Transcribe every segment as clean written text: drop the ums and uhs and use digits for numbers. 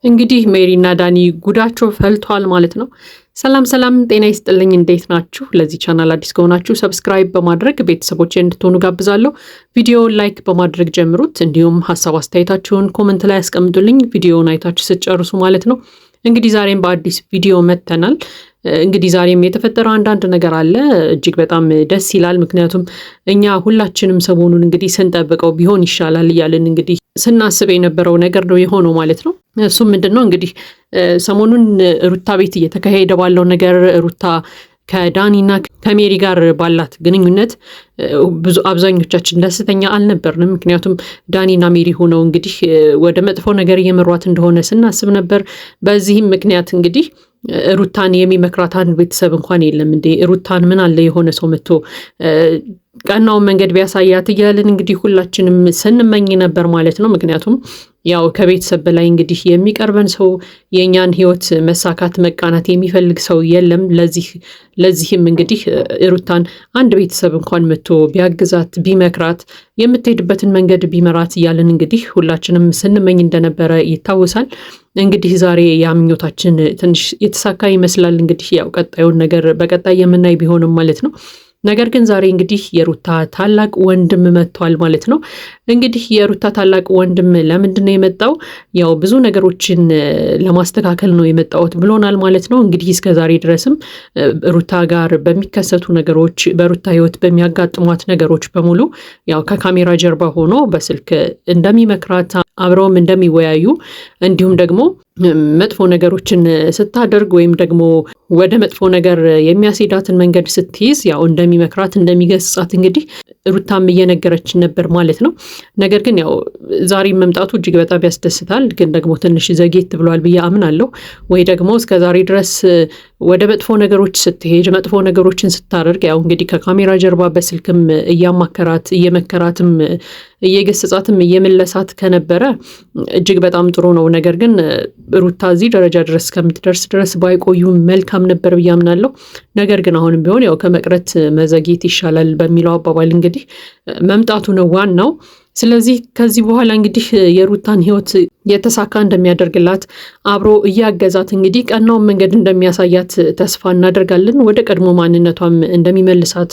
እንግዲህ ሜሪና ዳኒ ጉዳቸው ፈልቷል ማለት ነው። ሰላም ሰላም፣ ጤና ይስጥልኝ። እንዴት ናችሁ? ለዚህ ቻናል አዲስ ከሆናችሁ ሰብስክራይብ በማድረግ ቤተሰቦቼ እንድትሆኑ ጋብዛለሁ። ቪዲዮውን ላይክ በማድረግ ጀምሩት። እንዲሁም ሀሳብ አስተያየታችሁን ኮመንት ላይ ያስቀምጡልኝ፣ ቪዲዮውን አይታችሁ ስትጨርሱ ማለት ነው። እንግዲህ ዛሬም በአዲስ ቪዲዮ መጥተናል። እንግዲህ ዛሬም የተፈጠረው አንዳንድ ነገር አለ፣ እጅግ በጣም ደስ ይላል። ምክንያቱም እኛ ሁላችንም ሰሞኑን እንግዲህ ስንጠብቀው ቢሆን ይሻላል እያልን እንግዲህ ስናስብ የነበረው ነገር ነው የሆነው ማለት ነው። እሱም ምንድን ነው እንግዲህ ሰሞኑን ሩታ ቤት እየተካሄደ ባለው ነገር ሩታ ከዳኒና ከሜሪ ጋር ባላት ግንኙነት ብዙ አብዛኞቻችን ደስተኛ አልነበርንም። ምክንያቱም ዳኒና ሜሪ ሆነው እንግዲህ ወደ መጥፎ ነገር እየመሯት እንደሆነ ስናስብ ነበር። በዚህም ምክንያት እንግዲህ ሩታን የሚመክራት አንድ ቤተሰብ እንኳን የለም እንዴ? ሩታን ምን አለ የሆነ ሰው መጥቶ ቀናውን መንገድ ቢያሳያት እያልን እንግዲህ ሁላችንም ስንመኝ ነበር ማለት ነው። ምክንያቱም ያው ከቤተሰብ በላይ እንግዲህ የሚቀርበን ሰው የእኛን ሕይወት መሳካት መቃናት የሚፈልግ ሰው የለም። ለዚህም እንግዲህ ሩታን አንድ ቤተሰብ እንኳን መጥቶ ቢያግዛት ቢመክራት የምትሄድበትን መንገድ ቢመራት እያልን እንግዲህ ሁላችንም ስንመኝ እንደነበረ ይታወሳል። እንግዲህ ዛሬ ያምኞታችን ትንሽ የተሳካ ይመስላል። እንግዲህ ያው ቀጣዩን ነገር በቀጣይ የምናይ ቢሆንም ማለት ነው። ነገር ግን ዛሬ እንግዲህ የሩታ ታላቅ ወንድም መጥቷል ማለት ነው። እንግዲህ የሩታ ታላቅ ወንድም ለምንድን ነው የመጣው? ያው ብዙ ነገሮችን ለማስተካከል ነው የመጣሁት ብሎናል ማለት ነው። እንግዲህ እስከ ዛሬ ድረስም ሩታ ጋር በሚከሰቱ ነገሮች፣ በሩታ ሕይወት በሚያጋጥሟት ነገሮች በሙሉ ያው ከካሜራ ጀርባ ሆኖ በስልክ እንደሚመክራት አብረውም እንደሚወያዩ እንዲሁም ደግሞ መጥፎ ነገሮችን ስታደርግ ወይም ደግሞ ወደ መጥፎ ነገር የሚያስሄዳትን መንገድ ስትይዝ ያው እንደሚመክራት እንደሚገስጻት እንግዲህ ሩታም እየነገረችን ነበር ማለት ነው። ነገር ግን ያው ዛሬ መምጣቱ እጅግ በጣም ያስደስታል። ግን ደግሞ ትንሽ ዘጌት ብሏል ብዬ አምናለሁ። ወይ ደግሞ እስከ ዛሬ ድረስ ወደ መጥፎ ነገሮች ስትሄድ መጥፎ ነገሮችን ስታደርግ ያው እንግዲህ ከካሜራ ጀርባ በስልክም እያማከራት እየመከራትም እየገሰጻትም እየመለሳት ከነበረ እጅግ በጣም ጥሩ ነው። ነገር ግን ሩታ እዚህ ደረጃ ድረስ ከምትደርስ ድረስ ባይቆዩ መልካም ነበር ብዬ አምናለሁ። ነገር ግን አሁንም ቢሆን ያው ከመቅረት መዘግየት ይሻላል በሚለው አባባል እንግዲህ መምጣቱ ነው ዋናው። ስለዚህ ከዚህ በኋላ እንግዲህ የሩታን ሕይወት የተሳካ እንደሚያደርግላት አብሮ እያገዛት እንግዲህ ቀናውን መንገድ እንደሚያሳያት ተስፋ እናደርጋለን። ወደ ቀድሞ ማንነቷም እንደሚመልሳት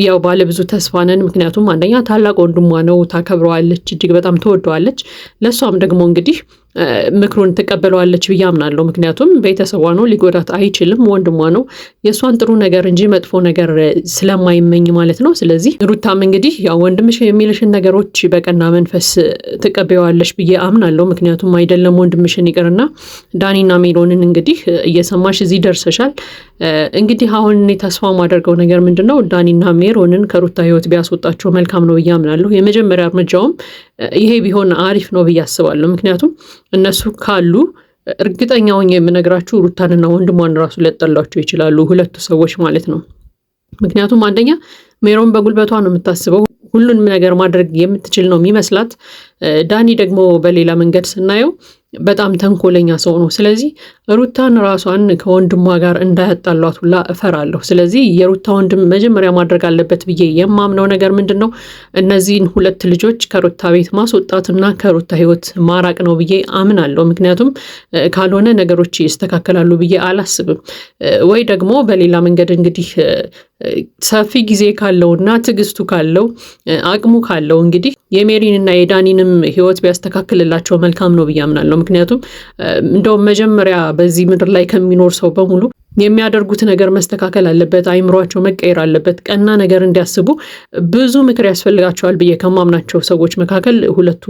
ያው ባለብዙ ተስፋ ነን። ምክንያቱም አንደኛ ታላቅ ወንድሟ ነው፣ ታከብረዋለች፣ እጅግ በጣም ትወደዋለች። ለእሷም ደግሞ እንግዲህ ምክሩን ትቀበለዋለች ብዬ አምናለሁ። ምክንያቱም ቤተሰቧ ነው፣ ሊጎዳት አይችልም፣ ወንድሟ ነው። የእሷን ጥሩ ነገር እንጂ መጥፎ ነገር ስለማይመኝ ማለት ነው። ስለዚህ ሩታም እንግዲህ ያው ወንድምሽ የሚልሽን ነገሮች በቀና መንፈስ ትቀበዋለች ብዬ አምናለሁ። ምክንያቱም አይደለም ወንድምሽን ይቅርና ዳኒና ሜሮንን እንግዲህ እየሰማሽ እዚህ ደርሰሻል። እንግዲህ አሁን እኔ ተስፋ ማደርገው ነገር ምንድን ነው? ዳኒና ሜሮንን ከሩታ ሕይወት ቢያስወጣቸው መልካም ነው ብዬ አምናለሁ። የመጀመሪያ እርምጃውም ይሄ ቢሆን አሪፍ ነው ብዬ አስባለሁ። ምክንያቱም እነሱ ካሉ እርግጠኛ ሆኜ የምነግራችሁ ሩታንና ወንድሟን ራሱ ሊያጣሏቸው ይችላሉ፣ ሁለቱ ሰዎች ማለት ነው። ምክንያቱም አንደኛ ሜሮን በጉልበቷ ነው የምታስበው፣ ሁሉንም ነገር ማድረግ የምትችል ነው የሚመስላት። ዳኒ ደግሞ በሌላ መንገድ ስናየው በጣም ተንኮለኛ ሰው ነው። ስለዚህ ሩታን ራሷን ከወንድሟ ጋር እንዳያጣሏት ሁላ እፈራለሁ። ስለዚህ የሩታ ወንድም መጀመሪያ ማድረግ አለበት ብዬ የማምነው ነገር ምንድን ነው? እነዚህን ሁለት ልጆች ከሩታ ቤት ማስወጣትና ከሩታ ሕይወት ማራቅ ነው ብዬ አምናለሁ። ምክንያቱም ካልሆነ ነገሮች ይስተካከላሉ ብዬ አላስብም። ወይ ደግሞ በሌላ መንገድ እንግዲህ ሰፊ ጊዜ ካለውና ትዕግስቱ ካለው አቅሙ ካለው እንግዲህ የሜሪንና የዳኒንም ሕይወት ቢያስተካክልላቸው መልካም ነው ብዬ አምናለሁ። ምክንያቱም እንደውም መጀመሪያ በዚህ ምድር ላይ ከሚኖር ሰው በሙሉ የሚያደርጉት ነገር መስተካከል አለበት፣ አይምሯቸው መቀየር አለበት። ቀና ነገር እንዲያስቡ ብዙ ምክር ያስፈልጋቸዋል ብዬ ከማምናቸው ሰዎች መካከል ሁለቱ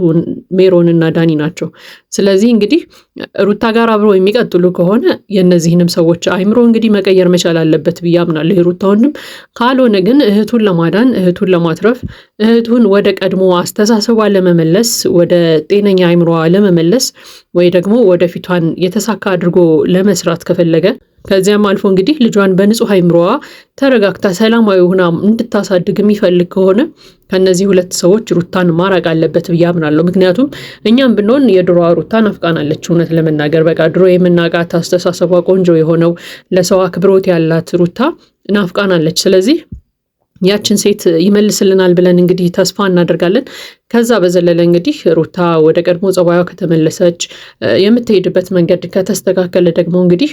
ሜሮንና ዳኒ ናቸው። ስለዚህ እንግዲህ ሩታ ጋር አብረው የሚቀጥሉ ከሆነ የእነዚህንም ሰዎች አይምሮ እንግዲህ መቀየር መቻል አለበት ብዬ አምናለሁ የሩታ ወንድም። ካልሆነ ግን እህቱን ለማዳን እህቱን ለማትረፍ እህቱን ወደ ቀድሞ አስተሳሰቧ ለመመለስ ወደ ጤነኛ አይምሮዋ ለመመለስ ወይ ደግሞ ወደፊቷን የተሳካ አድርጎ ለመስራት ከፈለገ ከዚያም አልፎ እንግዲህ ልጇን በንጹህ አይምሮዋ ተረጋግታ ሰላማዊ ሆና እንድታሳድግ የሚፈልግ ከሆነ ከነዚህ ሁለት ሰዎች ሩታን ማራቅ አለበት ብዬ አምናለሁ። ምክንያቱም እኛም ብንሆን የድሮዋ ሩታን አፍቃናለች። እውነት ለመናገር በቃ ድሮ የምናውቃት አስተሳሰቧ ቆንጆ የሆነው ለሰው አክብሮት ያላት ሩታ ናፍቃናለች። ስለዚህ ያችን ሴት ይመልስልናል ብለን እንግዲህ ተስፋ እናደርጋለን። ከዛ በዘለለ እንግዲህ ሩታ ወደ ቀድሞ ጸባዩ ከተመለሰች የምትሄድበት መንገድ ከተስተካከለ ደግሞ እንግዲህ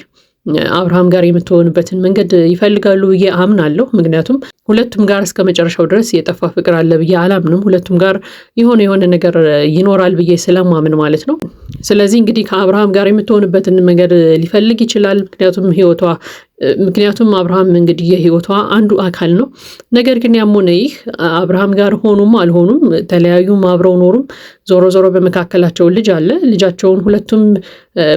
አብርሃም ጋር የምትሆንበትን መንገድ ይፈልጋሉ ብዬ አምናለሁ። ምክንያቱም ሁለቱም ጋር እስከ መጨረሻው ድረስ የጠፋ ፍቅር አለ ብዬ አላምንም። ሁለቱም ጋር የሆነ ነገር ይኖራል ብዬ ስለማምን ማለት ነው። ስለዚህ እንግዲህ ከአብርሃም ጋር የምትሆንበትን መንገድ ሊፈልግ ይችላል። ምክንያቱም አብርሃም እንግዲህ የህይወቷ አንዱ አካል ነው። ነገር ግን ያም ሆነ ይህ አብርሃም ጋር ሆኑም አልሆኑም ተለያዩም አብረው ኖሩም ዞሮ ዞሮ በመካከላቸው ልጅ አለ። ልጃቸውን ሁለቱም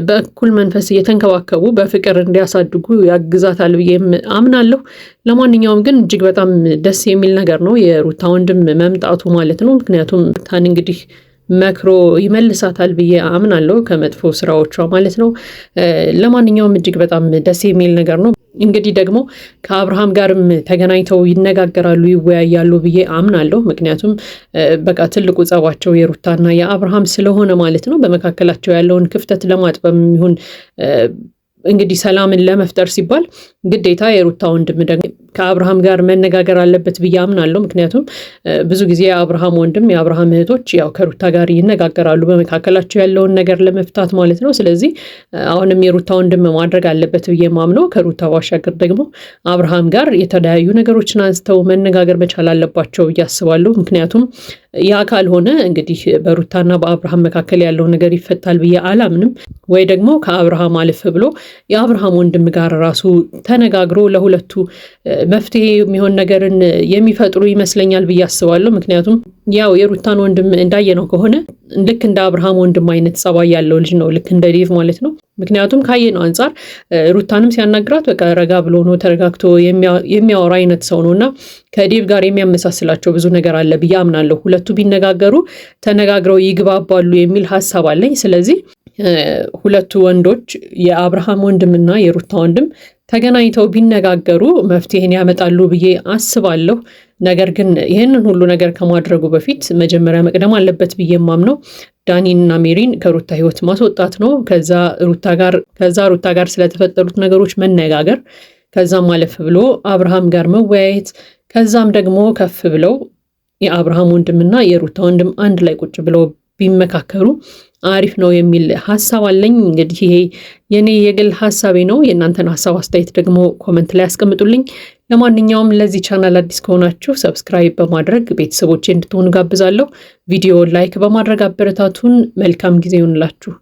በእኩል መንፈስ እየተንከባከቡ በፍቅር እንዲያሳድጉ ያግዛታል ብዬም አምናለሁ። ለማንኛውም ግን እጅግ በጣም ደስ የሚል ነገር ነው የሩታ ወንድም መምጣቱ ማለት ነው። ምክንያቱም ሩታን እንግዲህ መክሮ ይመልሳታል ብዬ አምናለሁ ከመጥፎ ስራዎቿ ማለት ነው። ለማንኛውም እጅግ በጣም ደስ የሚል ነገር ነው። እንግዲህ ደግሞ ከአብርሃም ጋርም ተገናኝተው ይነጋገራሉ፣ ይወያያሉ ብዬ አምናለሁ። ምክንያቱም በቃ ትልቁ ጸባቸው የሩታና የአብርሃም ስለሆነ ማለት ነው። በመካከላቸው ያለውን ክፍተት ለማጥበብ ይሁን እንግዲህ ሰላምን ለመፍጠር ሲባል ግዴታ የሩታ ወንድም ደግሞ ከአብርሃም ጋር መነጋገር አለበት ብዬ አምናለሁ። ምክንያቱም ብዙ ጊዜ የአብርሃም ወንድም የአብርሃም እህቶች ያው ከሩታ ጋር ይነጋገራሉ በመካከላቸው ያለውን ነገር ለመፍታት ማለት ነው። ስለዚህ አሁንም የሩታ ወንድም ማድረግ አለበት ብዬ ማምነው ከሩታ ባሻገር ደግሞ አብርሃም ጋር የተለያዩ ነገሮችን አንስተው መነጋገር መቻል አለባቸው ብዬ አስባለሁ። ምክንያቱም ያ ካልሆነ እንግዲህ በሩታና በአብርሃም መካከል ያለው ነገር ይፈታል ብዬ አላምንም። ወይ ደግሞ ከአብርሃም አልፍ ብሎ የአብርሃም ወንድም ጋር ራሱ ተነጋግሮ ለሁለቱ መፍትሄ የሚሆን ነገርን የሚፈጥሩ ይመስለኛል ብዬ አስባለሁ። ምክንያቱም ያው የሩታን ወንድም እንዳየነው ከሆነ ልክ እንደ አብርሃም ወንድም አይነት ጸባይ ያለው ልጅ ነው፣ ልክ እንደ ዴቭ ማለት ነው። ምክንያቱም ካየነው አንጻር ሩታንም ሲያናግራት በቃ ረጋ ብሎ ነው ተረጋግቶ የሚያወራ አይነት ሰው ነው እና ከዴቭ ጋር የሚያመሳስላቸው ብዙ ነገር አለ ብዬ አምናለሁ። ሁለቱ ቢነጋገሩ ተነጋግረው ይግባባሉ የሚል ሀሳብ አለኝ። ስለዚህ ሁለቱ ወንዶች የአብርሃም ወንድምና የሩታ ወንድም ተገናኝተው ቢነጋገሩ መፍትሄን ያመጣሉ ብዬ አስባለሁ። ነገር ግን ይህንን ሁሉ ነገር ከማድረጉ በፊት መጀመሪያ መቅደም አለበት ብዬ የማምነው ዳኒንና ሜሪን ከሩታ ህይወት ማስወጣት ነው። ከዛ ሩታ ጋር ስለተፈጠሩት ነገሮች መነጋገር፣ ከዛም አለፍ ብሎ አብርሃም ጋር መወያየት፣ ከዛም ደግሞ ከፍ ብለው የአብርሃም ወንድምና የሩታ ወንድም አንድ ላይ ቁጭ ብለው ቢመካከሩ አሪፍ ነው የሚል ሀሳብ አለኝ። እንግዲህ ይሄ የኔ የግል ሀሳቤ ነው። የእናንተን ሀሳብ አስተያየት ደግሞ ኮመንት ላይ ያስቀምጡልኝ። ለማንኛውም ለዚህ ቻናል አዲስ ከሆናችሁ ሰብስክራይብ በማድረግ ቤተሰቦቼ እንድትሆኑ ጋብዛለሁ። ቪዲዮ ላይክ በማድረግ አበረታቱን። መልካም ጊዜ ይሁንላችሁ።